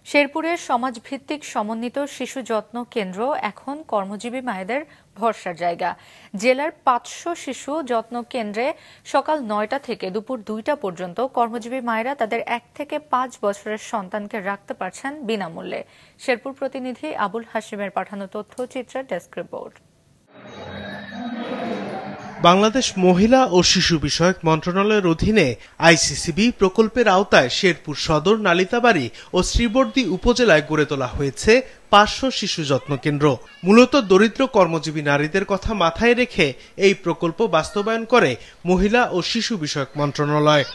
শেরপুরের সমাজভিত্তিক সমন্বিত শিশু যত্ন কেন্দ্র এখন কর্মজীবী মায়েদের ভরসার জায়গা। জেলার ৫০০ শিশু যত্ন কেন্দ্রে সকাল ৯টা থেকে দুপুর ২টা পর্যন্ত কর্মজীবী মায়েরা তাদের ১ থেকে ৫ বছরের সন্তানকে রাখতে পারছেন বিনামূল্যে। শেরপুর প্রতিনিধি আবুল হাশিমের পাঠানো তথ্যচিত্রের ডেস্ক রিপোর্ট। বাংলাদেশ মহিলা ও শিশু বিষয়ক মন্ত্রণালয়ের অধীনে আইসিসিবি প্রকল্পের আওতায় শেরপুর সদর, নালিতাবাড়ী ও শ্রীবর্দী উপজেলায় গড়ে তোলা হয়েছে ৫০০ শিশু যত্ন কেন্দ্র। মূলত দরিদ্র কর্মজীবী নারীদের কথা মাথায় রেখে এই প্রকল্প বাস্তবায়ন করে মহিলা ও শিশু বিষয়ক মন্ত্রণালয়।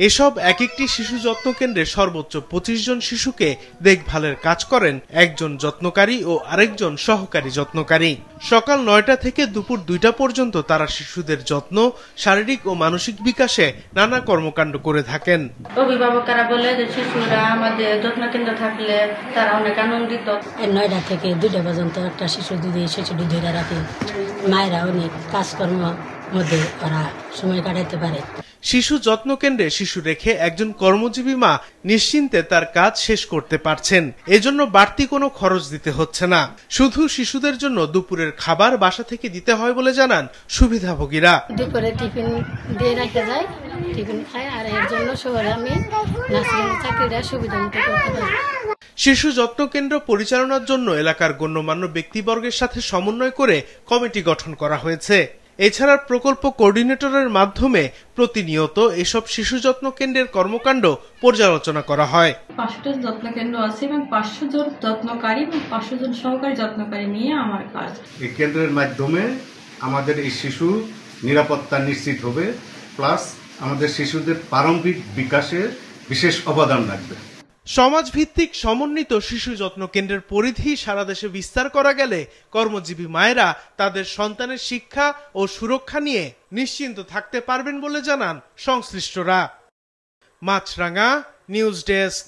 এসব এক একটি শিশু যত্ন কেন্দ্রে সর্বোচ্চ ২৫ জন শিশুকে দেখভালের কাজ করেন একজন যত্নকারী ও আরেকজন সহকারী যত্নকারী। সকাল ৯টা থেকে দুপুর ২টা পর্যন্ত তারা শিশুদের যত্ন, শারীরিক ও মানসিক বিকাশে নানা কর্মকাণ্ড করে থাকেন। অভিভাবকরা বলে যে শিশুরা আমাদের যত্ন কেন্দ্র থাকলে তারা অনেক আনন্দিত। ৯টা থেকে ২টা পর্যন্ত একটা শিশু ধরে রাখে। মায়েরা অনেক কাজকর্ম মধ্যে ওরা সময় কাটাতে পারে। শিশু যত্ন কেন্দ্রে শিশু রেখে একজন কর্মজীবী মা নিশ্চিন্তে তার কাজ শেষ করতে পারছেন। এজন্য বাড়তি কোনো খরচ দিতে হচ্ছে না। শুধু শিশুদের জন্য দুপুরের খাবার বাসা থেকে দিতে হয় বলে জানান সুবিধাভোগীরা। দুপুরে টিফিন দিয়ে রাখা যায়, টিফিন খায়, আর এর জন্য শহরে আমি নার্সিং চাকরিটা সুবিধা মতো করতে পারি। শিশু যত্ন কেন্দ্র পরিচালনার জন্য এলাকার গণ্যমান্য ব্যক্তিবর্গের সাথে সমন্বয় করে কমিটি গঠন করা হয়েছে। এছাড়া প্রকল্প কোঅর্ডিনেটরের মাধ্যমে প্রতিনিয়ত এসব শিশু যত্ন কেন্দ্রের কর্মকাণ্ড পর্যালোচনা করা হয়। ৫০০ যত্ন কেন্দ্র আছে এবং ৫০০ জন যত্নকারী এবং ৫০০ জন সহকারী যত্নকারী নিয়ে আমার কাজ। এই কেন্দ্রের মাধ্যমে আমাদের এই শিশু নিরাপত্তা নিশ্চিত হবে, প্লাস আমাদের শিশুদের প্রারম্ভিক বিকাশে বিশেষ অবদান রাখবে। সমাজভিত্তিক সমন্বিত শিশু যত্ন কেন্দ্রের পরিধি সারা দেশে বিস্তার করা গেলে কর্মজীবী মায়েরা তাদের সন্তানের শিক্ষা ও সুরক্ষা নিয়ে নিশ্চিন্ত থাকতে পারবেন বলে জানান সংশ্লিষ্টরা। মাছরাঙা নিউজ ডেস্ক।